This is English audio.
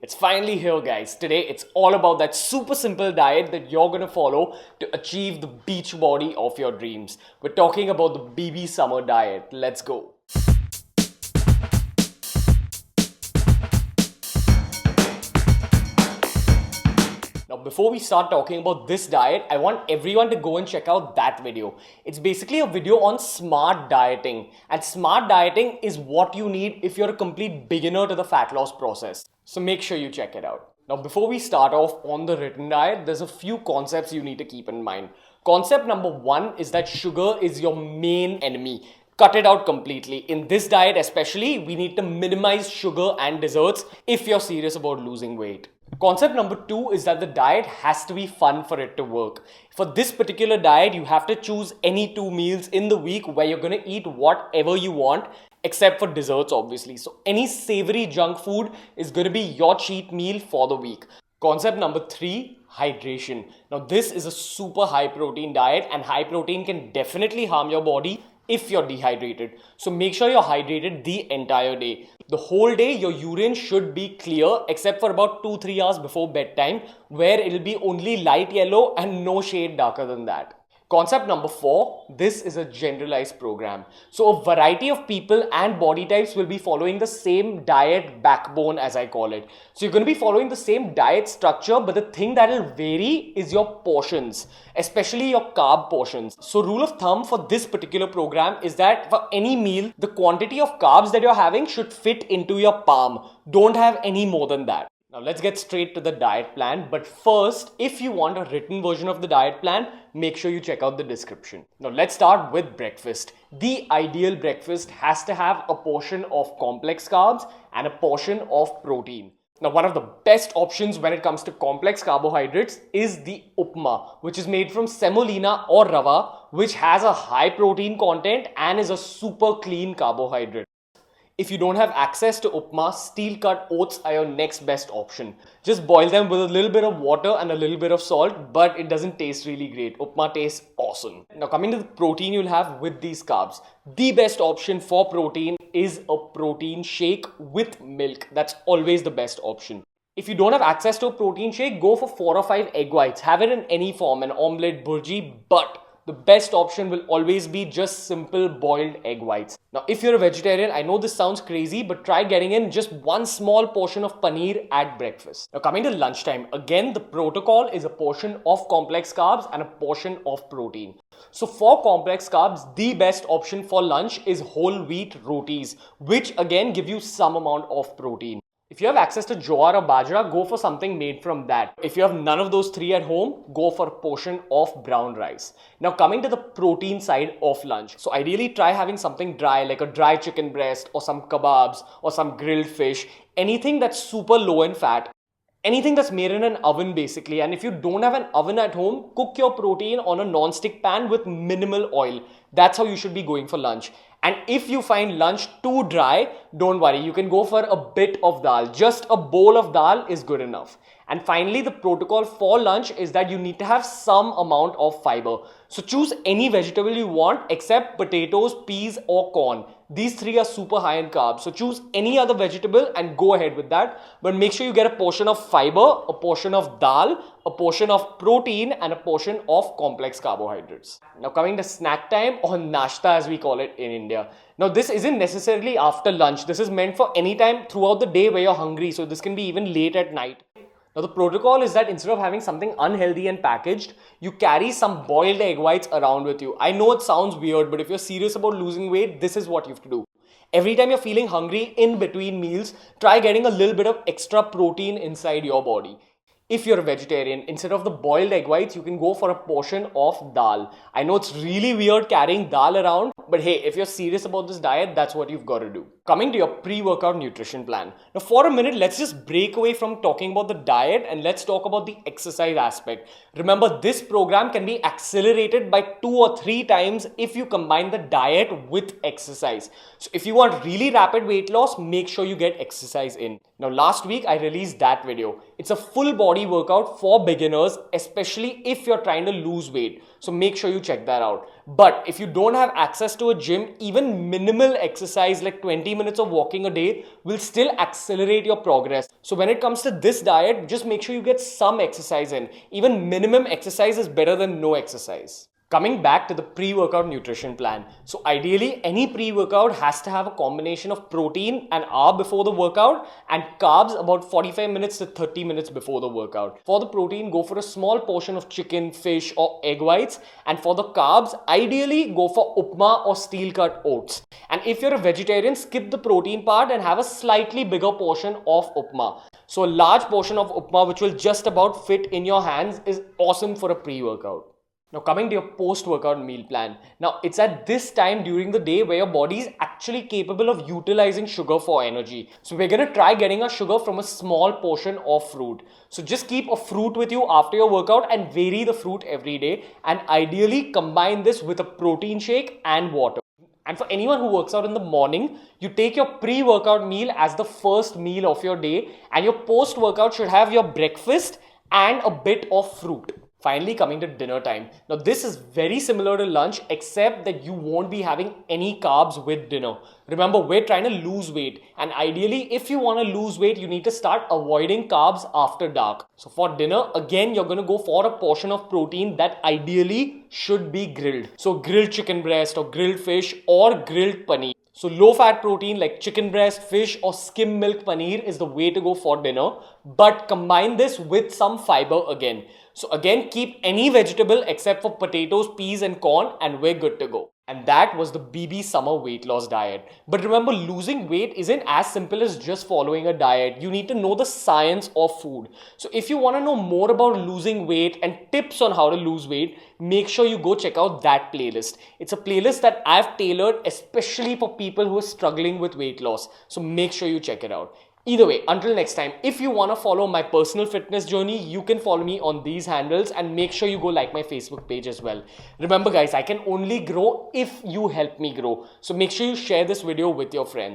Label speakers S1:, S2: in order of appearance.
S1: It's finally here, guys. Today, it's all about that super simple diet that you're gonna follow to achieve the beach body of your dreams. We're talking about the BB Summer Diet. Let's go. Now, before we start talking about this diet, I want everyone to go and check out that video. It's basically a video on smart dieting. And smart dieting is what you need if you're a complete beginner to the fat loss process. So make sure you check it out. Now, before we start off on the written diet, there's a few concepts you need to keep in mind. Concept number one is that sugar is your main enemy. Cut it out completely. In this diet especially, we need to minimize sugar and desserts if you're serious about losing weight. Concept number two is that the diet has to be fun for it to work. For this particular diet, you have to choose any 2 meals in the week where you're going to eat whatever you want, except for desserts, obviously. So any savory junk food is going to be your cheat meal for the week. Concept number three, hydration. Now, this is a super high protein diet, and high protein can definitely harm your body if you're dehydrated. So make sure you're hydrated the entire day. The whole day, your urine should be clear except for about 2-3 hours before bedtime, where it'll be only light yellow and no shade darker than that. Concept number four, this is a generalized program. So a variety of people and body types will be following the same diet backbone, as I call it. So you're going to be following the same diet structure, but the thing that will vary is your portions, especially your carb portions. So rule of thumb for this particular program is that for any meal, the quantity of carbs that you're having should fit into your palm. Don't have any more than that. Now let's get straight to the diet plan. But first, if you want a written version of the diet plan, make sure you check out the description. Now let's start with breakfast. The ideal breakfast has to have a portion of complex carbs and a portion of protein. Now, one of the best options when it comes to complex carbohydrates is the upma, which is made from semolina or rava, which has a high protein content and is a super clean carbohydrate. If you don't have access to upma, steel cut oats are your next best option. Just boil them with a little bit of water and a little bit of salt, but it doesn't taste really great. Upma tastes awesome. Now, coming to the protein you'll have with these carbs, the best option for protein is a protein shake with milk. That's always the best option. If you don't have access to a protein shake, go for 4 or 5 egg whites. Have it in any form, an omelette, burji, but the best option will always be just simple boiled egg whites. Now, if you're a vegetarian, I know this sounds crazy, but try getting in just one small portion of paneer at breakfast. Now, coming to lunchtime, again, the protocol is a portion of complex carbs and a portion of protein. So for complex carbs, the best option for lunch is whole wheat rotis, which again give you some amount of protein. If you have access to jowar or bajra, go for something made from that. If you have none of those three at home, go for a portion of brown rice. Now, coming to the protein side of lunch. So ideally try having something dry like a dry chicken breast or some kebabs or some grilled fish, anything that's super low in fat. Anything that's made in an oven basically. And if you don't have an oven at home, cook your protein on a non-stick pan with minimal oil. That's how you should be going for lunch. And if you find lunch too dry, don't worry, you can go for a bit of dal. Just a bowl of dal is good enough. And finally, the protocol for lunch is that you need to have some amount of fiber. So choose any vegetable you want except potatoes, peas or corn. These three are super high in carbs. So choose any other vegetable and go ahead with that. But make sure you get a portion of fiber, a portion of dal, a portion of protein and a portion of complex carbohydrates. Now coming to snack time or nashta as we call it in India. Now this isn't necessarily after lunch. This is meant for any time throughout the day where you're hungry. So this can be even late at night. Now the protocol is that instead of having something unhealthy and packaged, you carry some boiled egg whites around with you. I know it sounds weird, but if you're serious about losing weight, this is what you have to do. Every time you're feeling hungry in between meals, try getting a little bit of extra protein inside your body. If you're a vegetarian, instead of the boiled egg whites, you can go for a portion of dal. I know it's really weird carrying dal around, but hey, if you're serious about this diet, that's what you've got to do. Coming to your pre-workout nutrition plan. Now for a minute, let's just break away from talking about the diet and let's talk about the exercise aspect. Remember, this program can be accelerated by 2 or 3 times if you combine the diet with exercise. So if you want really rapid weight loss, make sure you get exercise in. Now last week, I released that video. It's a full body workout for beginners, especially if you're trying to lose weight. So make sure you check that out. But if you don't have access access to a gym, even minimal exercise like 20 minutes of walking a day will still accelerate your progress. So when it comes to this diet, just make sure you get some exercise in. Even minimum exercise is better than no exercise. Coming back to the pre-workout nutrition plan. So ideally, any pre-workout has to have a combination of protein an hour before the workout and carbs about 45 minutes to 30 minutes before the workout. For the protein, go for a small portion of chicken, fish or egg whites. And for the carbs, ideally go for upma or steel cut oats. And if you're a vegetarian, skip the protein part and have a slightly bigger portion of upma. So a large portion of upma, which will just about fit in your hands, is awesome for a pre-workout. Now coming to your post-workout meal plan. Now it's at this time during the day where your body is actually capable of utilizing sugar for energy. So we're going to try getting our sugar from a small portion of fruit. So just keep a fruit with you after your workout and vary the fruit every day. And ideally combine this with a protein shake and water. And for anyone who works out in the morning, you take your pre-workout meal as the first meal of your day. And your post-workout should have your breakfast and a bit of fruit. Finally, coming to dinner time. Now this is very similar to lunch except that you won't be having any carbs with dinner. Remember, we're trying to lose weight, and ideally if you want to lose weight, you need to start avoiding carbs after dark. So for dinner, again, you're going to go for a portion of protein that ideally should be grilled. So grilled chicken breast or grilled fish or grilled paneer. So low-fat protein like chicken breast, fish or skim milk paneer is the way to go for dinner. But combine this with some fiber again. So again, keep any vegetable except for potatoes, peas and corn and we're good to go. And that was the BB Summer weight loss diet. But remember, losing weight isn't as simple as just following a diet. You need to know the science of food. So if you want to know more about losing weight and tips on how to lose weight, make sure you go check out that playlist. It's a playlist that I've tailored especially for people who are struggling with weight loss. So make sure you check it out. Either way, until next time, if you want to follow my personal fitness journey, you can follow me on these handles and make sure you go like my Facebook page as well. Remember guys, I can only grow if you help me grow. So make sure you share this video with your friends.